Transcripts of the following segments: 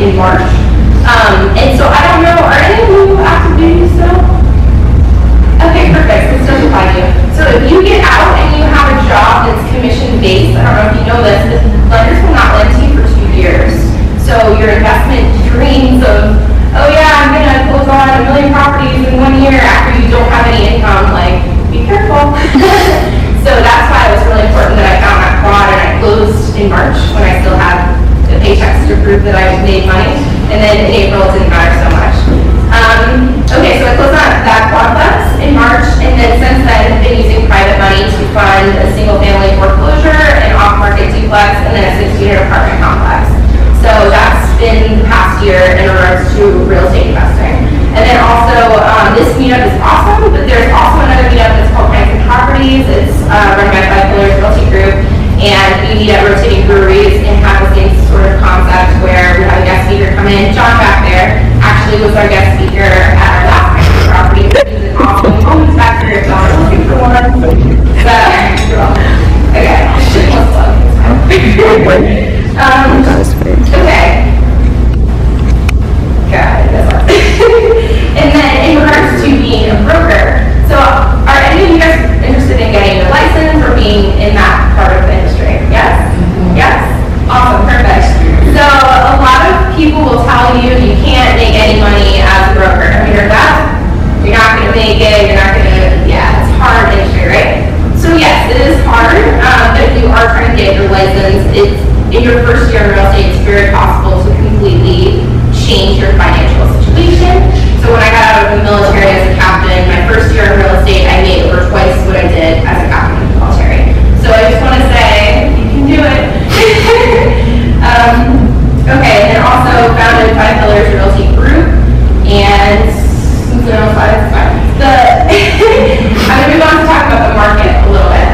in March. And so I don't know, are any of you active duty still? Okay, perfect, this does apply to you. So if you get out and you have a job that's commission-based, I don't know if you know this, the lenders will not lend to you for 2 years. So your investment dreams of, oh yeah, I'm gonna close on 1 million properties in 1 year after you don't have any income, like, be careful. So that's why it was really important that I found that fraud and I closed in March when I still had the paychecks to prove that I made money. And then in April, it didn't matter so much. Okay, so I closed on that quadplex in March, and then since then I've been using private money to fund a single family foreclosure, an off-market duplex, and then a 16-unit apartment complex. So that's been the past year in regards to real estate investing. And then also, this meetup is awesome, but there's also another meetup that's called Plants and Properties. It's run by 5 Pillars Realty Group, and we meet at rotating breweries and have the same sort of concept where we have a guest speaker come in. John back there actually was our guest speaker at our last property, which is an awesome moment back here. John, looking for one. So, okay, shameless plug. Okay. God, that's hard. And then in regards to being a broker, so are any of you guys interested in getting a license or being in that part of the industry? Yes? Yes? Awesome, perfect. So a lot of people will tell you you can't make any money as a broker. Have you heard that? You're not going to make it, you're not going to, yeah, it's hard industry, right? So yes, it is hard, but if you are trying to get your license, it's in your first year in real estate, it's very possible to completely change your financial situation. So when I got out of the military as a captain, my first year in real estate, I made over twice what I did as a captain in the military. So I just want to say, you can do it. Okay, and then also founded 5 Pillars Realty Group, and I'm going to move on to talk about the market a little bit.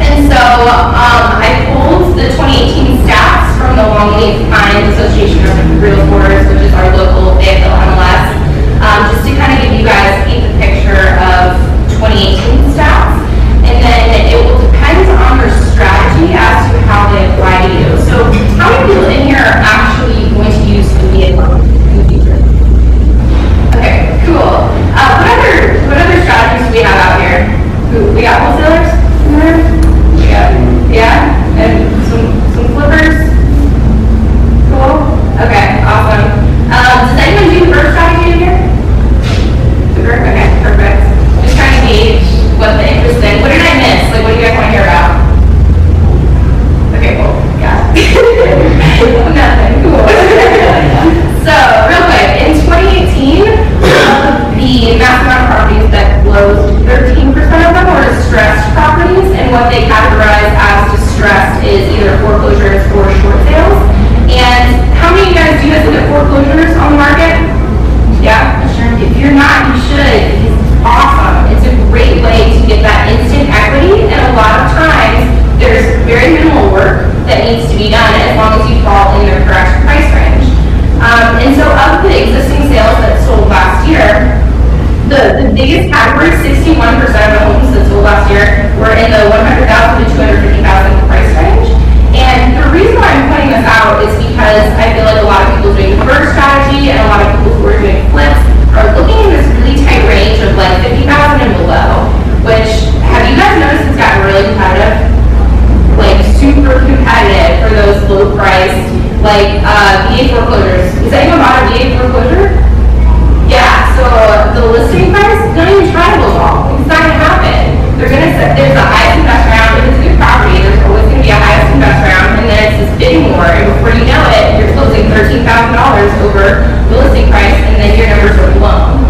And so I pulled the 2018 stats from the Longleaf Pines Association of Realtors, which is our local Fayetteville MLS, just to kind of give you guys paint the picture of 2018 stats. And then it will depend on your strategy as to how they apply to you. So how many people in here are actually going to use the vehicle in the future? Okay, cool. What other strategies do we have out here? We got wholesalers in there? Yeah? And some flippers? Cool? Okay, awesome. Does anyone do the first strategy in here? Okay, perfect. Just trying to gauge what the interest in. What did I miss? Like, what do you guys want to hear about? Okay, cool. Yeah. Nothing. Cool. So, real quick, in 2018, the mass amount of properties that closed, 13% of them were distressed properties, and what they categorize as distressed is either foreclosures or short sales. And how many of you guys do look at foreclosures on the market? Yeah? If you're not, you should. It's awesome. It's a great way to get that instant equity, and a lot of times there's very minimal work that needs to be done as long as you fall in their correct price range. And so of the existing sales that sold last year, the biggest category, 61% of the homes that sold last year were in the $100,000 to $250,000 price range. And the reason why I'm pointing this out is because I feel like a lot of people doing the first strategy and a lot of people who are doing flips are looking in this really tight range of like 50,000 and below, which, have you guys noticed it's gotten really competitive? Like super competitive for those low priced, like VA foreclosures. Has anyone bought a VA foreclosure? Yeah, so the listing price, don't even try to lowball. It's not going to happen. They're going to say there's the highest and best round. If it's a good property, there's always going to be a highest and best round, and then it's this bidding war, and before you know it, you're closing $13,000 over the listing price, and then your numbers are blown.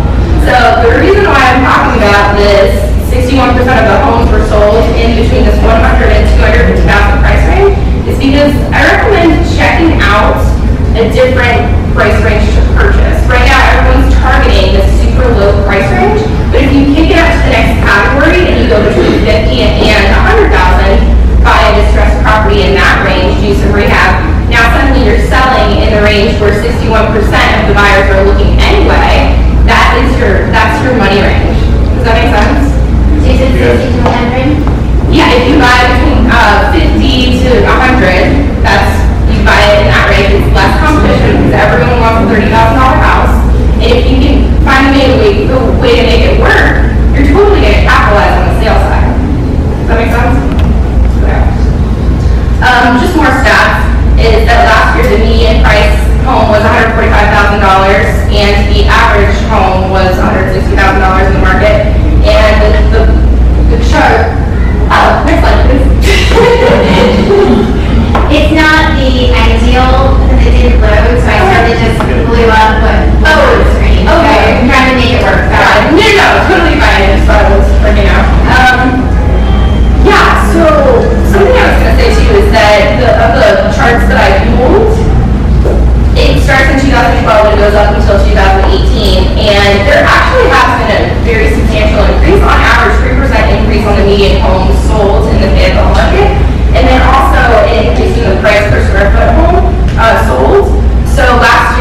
So the reason why I'm talking about this, 61% of the homes were sold in between this $100,000 and $250,000 price range, is because I recommend checking out a different price range to purchase. Right now, everyone's targeting this super low price range, but if you kick it up to the next category and you go between $50,000 and $100,000, buy a distressed property in that range, do some rehab. Now suddenly you're selling in the range where 61% of the buyers are looking anyway. That's your money range. Does that make sense? So you said 60 to 100? Yeah, if you buy between 50 to 100, you buy it in that range. It's less competition because everyone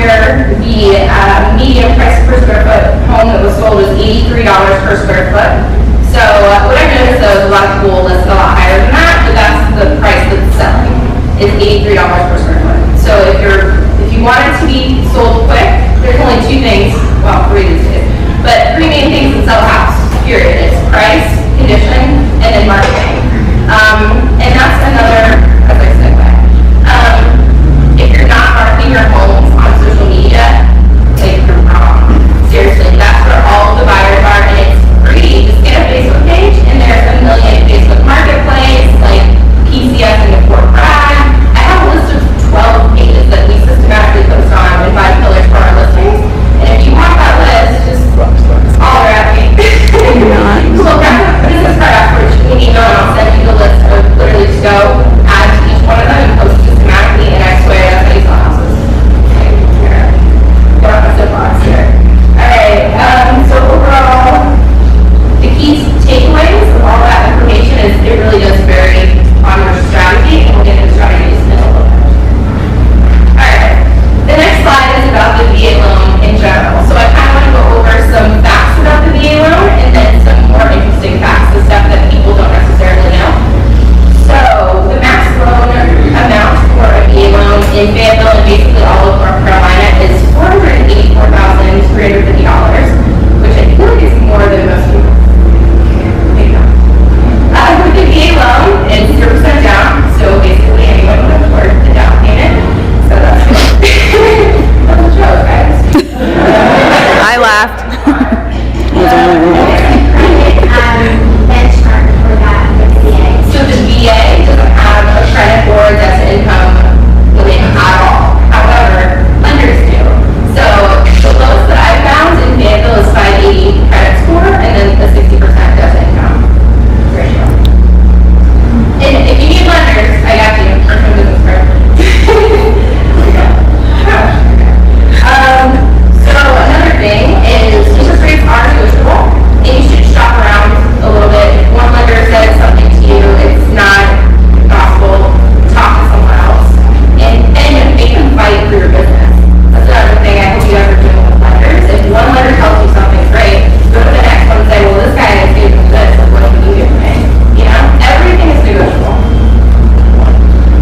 year, the median price per square foot home that was sold was $83 per square foot. So what I've noticed though is a lot of people list a lot higher than that, but that's the price that's selling. It's $83 per square foot. So if you want it to be sold quick, there's only two things, well, three these days, but three main things that sell a house, period. It's price, condition, and then marketing. And that's another, as I said, if you're not marketing your homes on social media, like you're wrong. Seriously, that's where all of the buyers are, and it's free. Just get a Facebook page, and there's a million Facebook Marketplace, like PCS and the Fort Bragg. I have a list of 12 pages that we systematically post on and buy pillars for our listings. And if you have that list, just holler at me. Look at the business card afterwards. You can email and I'll send you the list of literally just go add to each one of them and post systematically, and I swear that's how you sell houses. Okay, here. Get off my soapbox here. Alright, so overall, the key takeaways of all that information is it really does vary on your strategy, and we'll get into strategies in a little bit. Alright, the next slide is about the VA loan in general. So I kind of want to go over some facts about the VA loan and then some more interesting facts, the stuff that people don't necessarily know. So the max loan amount for a VA loan in Fayetteville and basically all of North Carolina is $484,350, which I feel like is more than most people. With the VA loan, it's 0% down, so basically anyone can afford the down payment. So that's good. That's a joke, guys. I laughed. Benchmark for that with VA. So the VA doesn't have a credit or debt to income limit at all. However, lenders do. So the lowest that I've found in Fayetteville is 580 credit score and then the 60% debt to income ratio. And if you need lenders, I got you. Or some business card. So another thing is interest rates are negotiable, and you should shop around a little bit. If one lender says something to you, it's not gospel. Talk to someone else, and make them fight for your business. That's another thing I hope you guys are doing with lenders. If one lender tells you something's great, go to the next one and say, well, this guy is giving me this. Like, what can you do for me? You know, everything is negotiable.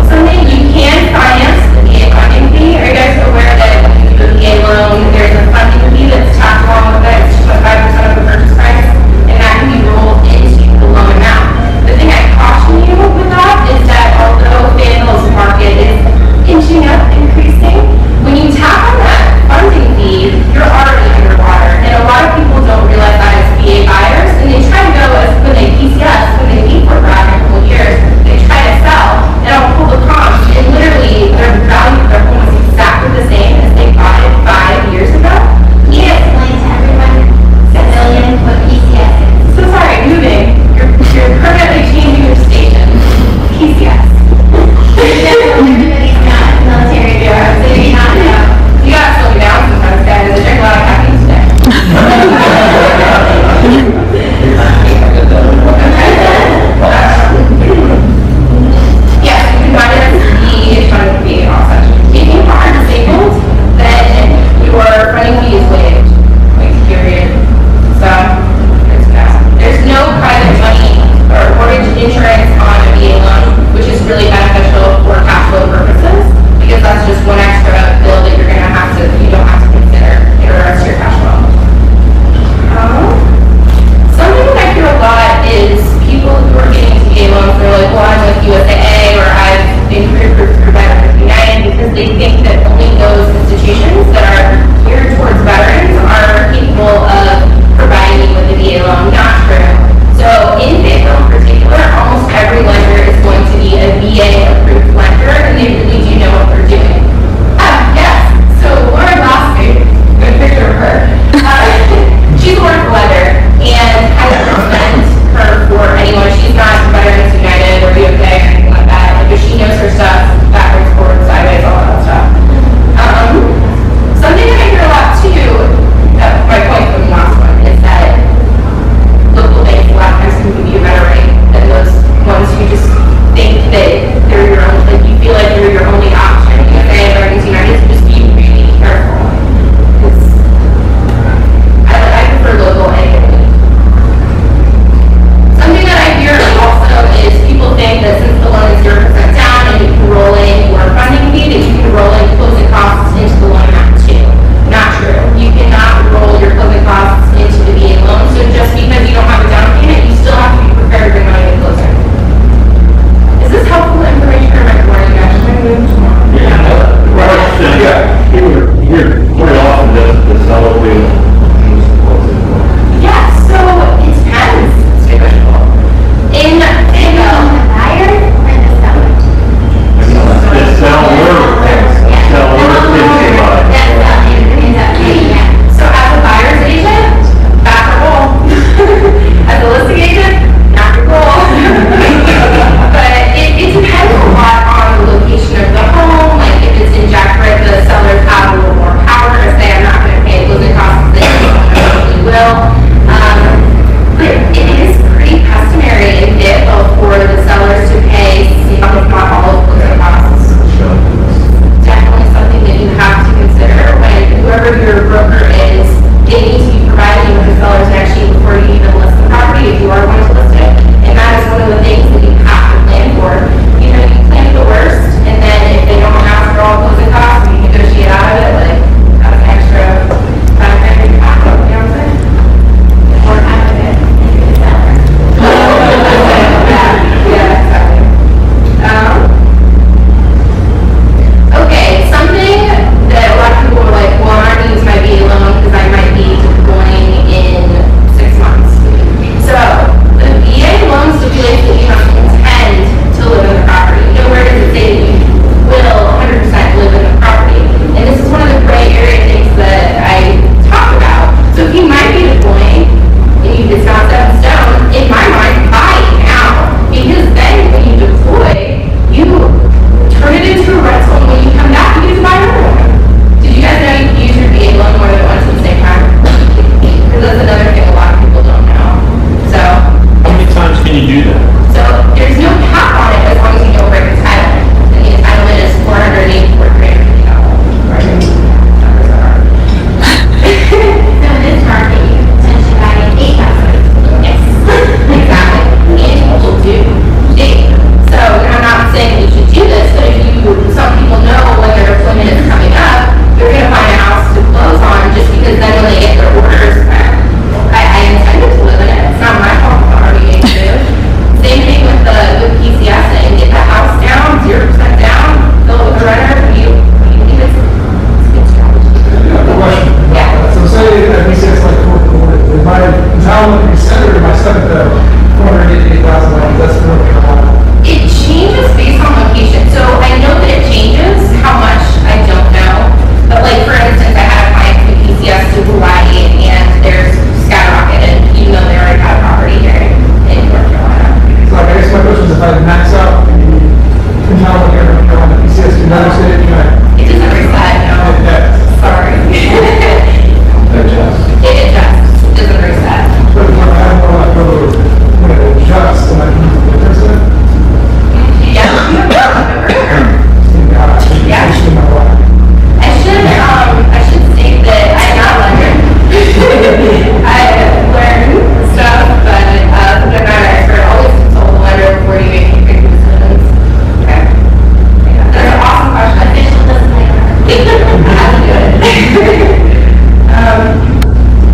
Something you can finance the VA funding fee. Are you guys aware that when you do a VA loan, there's a funding fee that's tacked along with it? It's 2.5% of the purchase price, and that can be rolled into the loan amount. The thing I caution you with that is that although Fayetteville's market is inching up, increasing, when you tap on that funding fee, you're already underwater. And a lot of people don't realize that as VA buyers, and they try to go as when they PCS, when they leave for Bragg in a couple years, they try to sell, and I'll pull the comps, and literally their value of their home is exactly the same as they bought it 5 years ago. Can you explain to everyone civilian what PCS is? So sorry, moving. You're permanently changing your station. PCS. Everybody's not military, so they may not know. You gotta slow me down sometimes, guys. I drink a lot of caffeine today. Yes, you can find it as the funding fee offset. If you are disabled, then your funding fee is waived. Like, period. So, there's no private money or mortgage insurance on a VA loan, which is really beneficial for cash flow purposes, because that's just one extra bill that you don't have to consider in regards to your cash flow. Something that I hear a lot is people who are getting to VA loans, they're like, well, I'm with USAA, or I've been career-approved through Veterans United, because they think that only those institutions that are geared towards veterans are capable of providing you with a VA loan. Not true. So in Fayetteville in particular, almost every lender is going to be a VA-approved lender, and they really do know what they're doing. Yes. So Laura Glasgow, good picture of her. She's a wonderful lender, and I would recommend her for anyone. She's not Veterans United or USAA or anything like that. Like, if she knows her stuff backwards, forwards, sideways, all that stuff. Something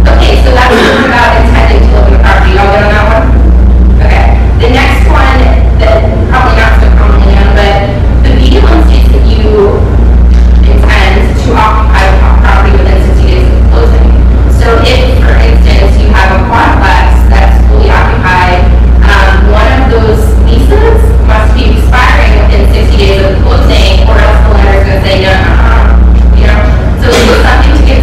Okay, so that's about intending to live in the property. Y'all good on that one? Okay. The next one that probably not so commonly known, but the B1 states that you intend to occupy the property within 60 days of closing. So if, for instance, you have a quadplex that's fully occupied, one of those leases must be expiring within 60 days of closing, or else the lender is going to say no, you know. So it's just something to get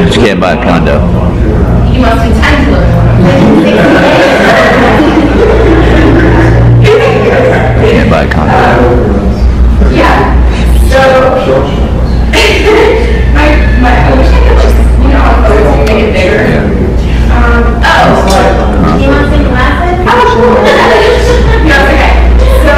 Just can't buy a condo. You must intend to live in one of them. Can't buy a condo. Yeah. So, I wish I could, like, make it bigger. Yeah. Do you want some glasses? No, it's okay. So,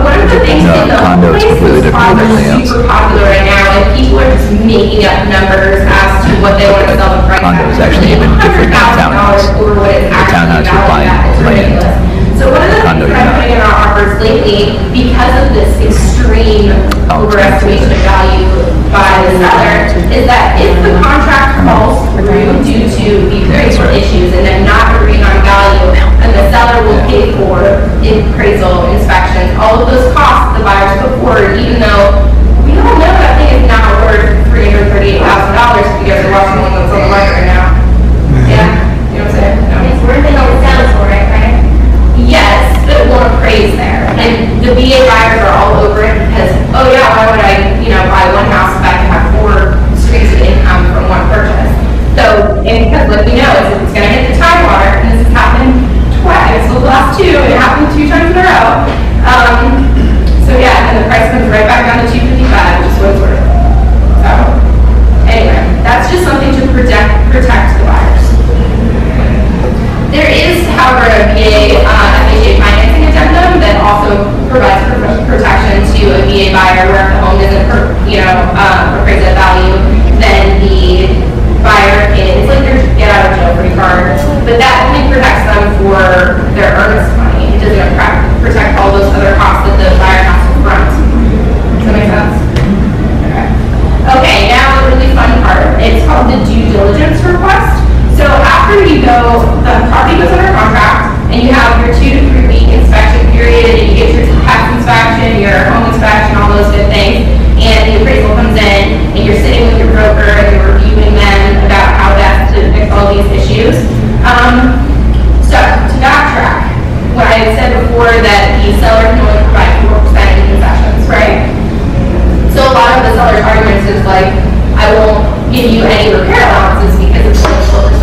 one of the things No, in the condo is completely different than everything else. super popular right now, like people are just making up numbers as to what they want to sell the price. Condo is actually even different than townhouse. Over what it's The actually townhouse you're valued buying at. It's land. ridiculous. So one of the Condo things you're that I'm not. putting in our offers lately, because of this extreme overestimation of value by the seller, is that if the contract falls through due to the appraisal issues and then not agreeing on value, then the seller will pay for appraisal, inspections, all of those costs the buyers put forward, even though we all know that thing is not worth $338,000 if you guys are watching one that's on the market right now. Yeah, you know what I'm saying? No. It's worth it when it sells for it, right? Yes, but it won't appraise there. And the VA buyers are all over it because, oh yeah, why would I, buy one house if I can have 4 streams of income from one purchase? So, and because like we know, it's going to hit the time water, and this has happened twice, so the last 2, and it happened 2 times in a row. So yeah, and the price comes right back down to $255, which is what it's worth. So, anyway, that's just something to protect the buyers. There is, however, a VA FHA financing addendum that also provides protection to a VA buyer where if the home isn't, appraised at value, then the buyer it's like their get out of jail free card, but that only protects them for their earnest money. It doesn't protect all those other costs that the buyer has to front. Does that make sense? Okay, now the really fun part. It's called the due diligence request. So after the property goes under contract, and you have your 2 to 3 week inspection period, and you get your tax inspection, your home inspection, all those good things, and the appraisal comes in, and you're sitting with your broker, and you're reviewing them about how best to fix all these issues. So to backtrack, what I had said before that the seller can only provide 4% in concessions, right? So a lot of the seller's arguments is like, I won't give you any repair allowances because it's only 4%.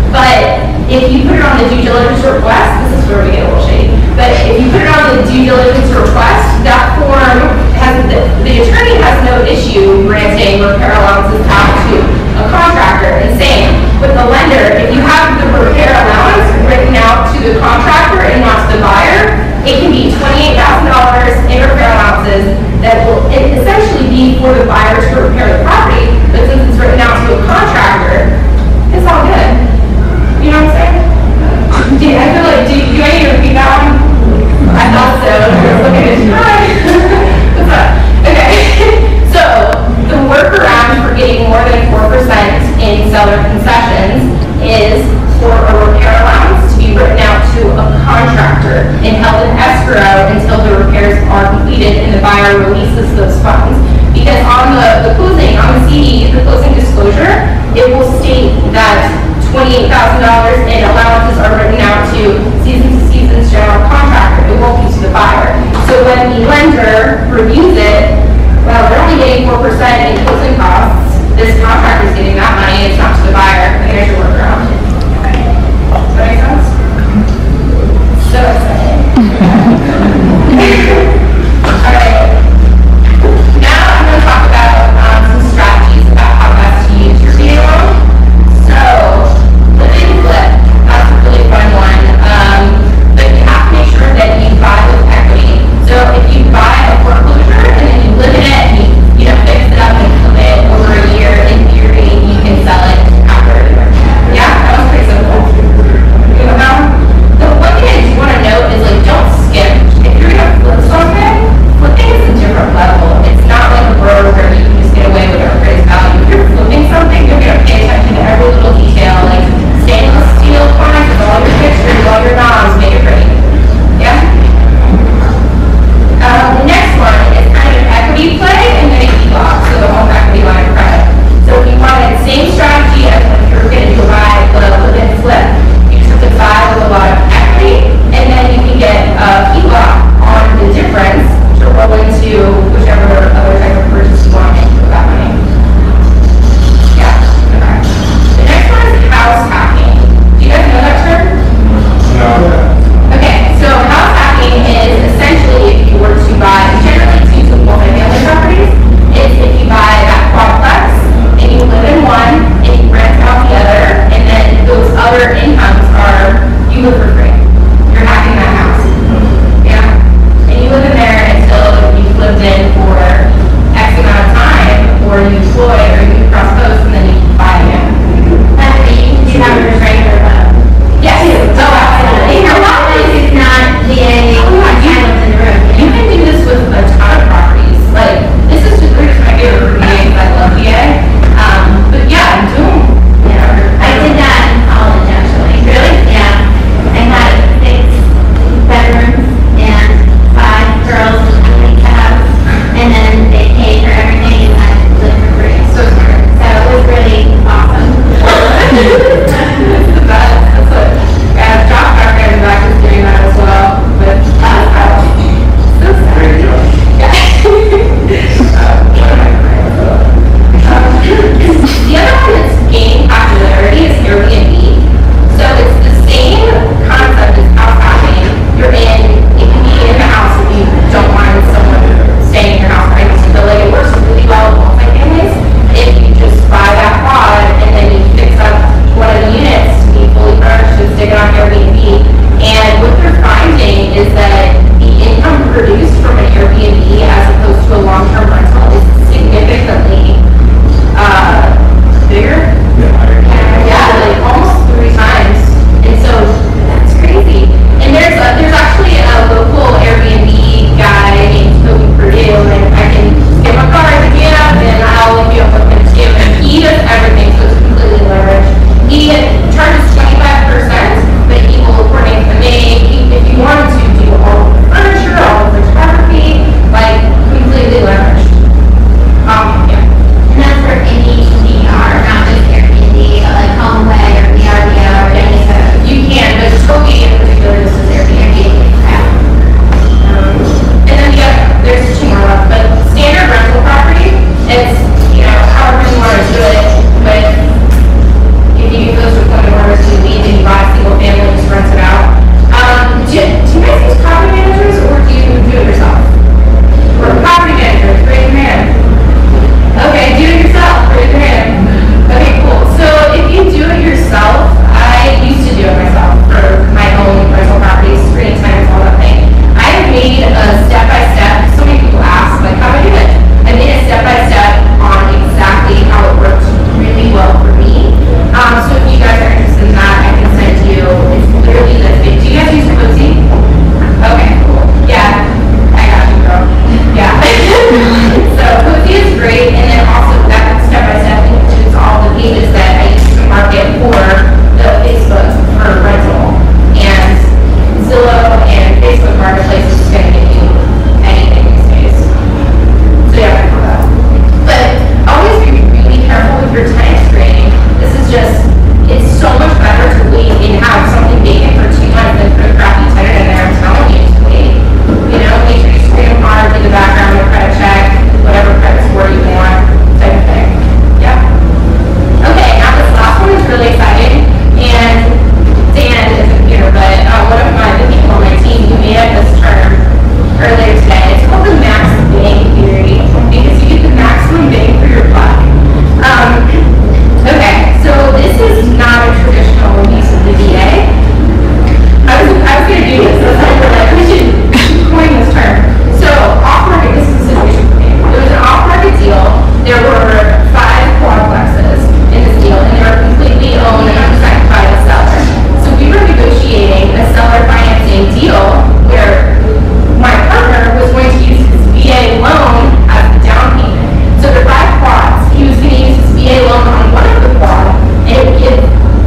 But if you put it on the due diligence request, this is where we get a little shady, but if you put it on the due diligence request, that form has, the attorney has no issue granting repair allowances out to a contractor. And same with the lender, if you have the repair allowance written out to the contractor and not to the buyer, it can be $28,000 in repair allowances that will essentially be for the buyer to repair the property. But since it's written out to a contractor, it's all good. You know what I'm saying? I feel like, do I need to repeat that one? I thought so. Look at it. What's up? Okay. So, the workaround for getting more than 4% in seller concessions is for a repair allowance to be written out to a contractor and held in escrow until the repairs are completed and the buyer releases those funds. Because on the closing, on the CD, the closing disclosure, it will state that $28,000 in allowances are written out to season's general contractor. It won't be to the buyer. So when the lender reviews it, well, they're only getting 4% in closing costs. This contractor is getting that money. It's not to the buyer. And there's your workaround. Does that make sense? So exciting. All right. Now I'm going to talk about some strategies about how best to use your VA loan. So, the big flip, that's a really fun one. But you have to make sure that you buy with equity. So if you buy a foreclosure and then you live in it and you fix it up and flip it over a year, in theory,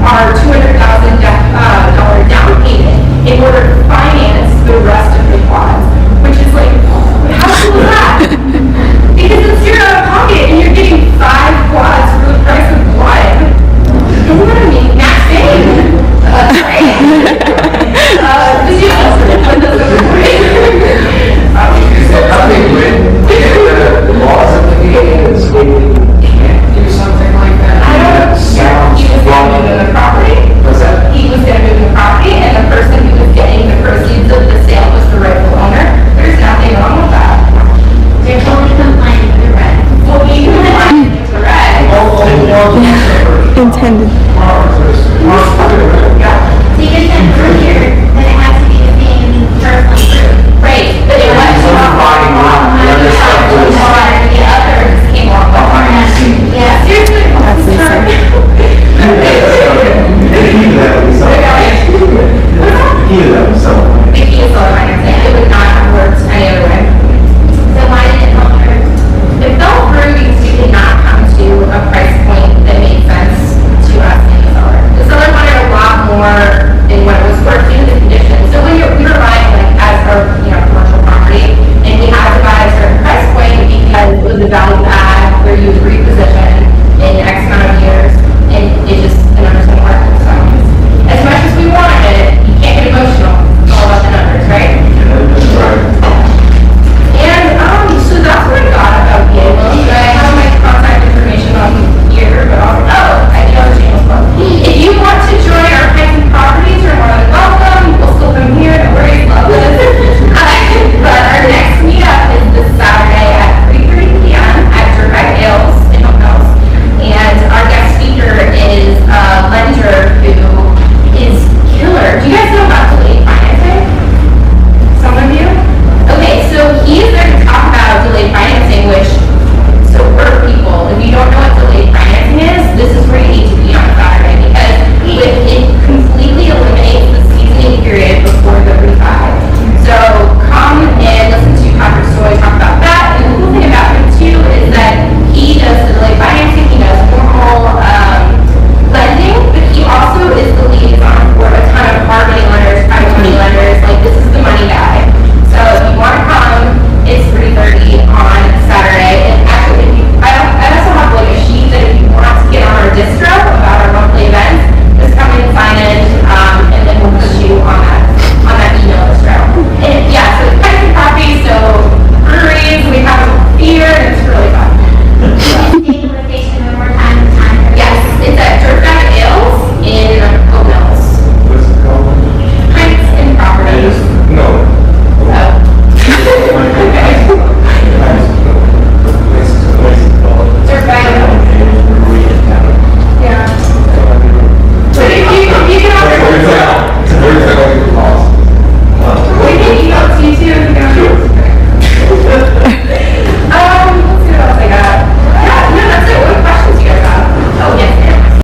our $200,000 down payment in order to finance the rest of the quads, which is like, how cool is that? Because it's zero out of pocket and you're getting 5 quads for the price of one. You know what I mean? Max Day. That's right. Did you also put those over for me? I think when the laws of the game is when you can't do something like that. I don't know. Sounds He was going to move the property. What's that? He was going to move the property, and the person who was getting the proceeds of the sale was the rightful owner. There's nothing wrong with that. They're fully compliant with the red. Well, we can find it correct. Intended. So you said earlier that it has to be the same personal group. Right, but it went to Somebody, the other stuff was-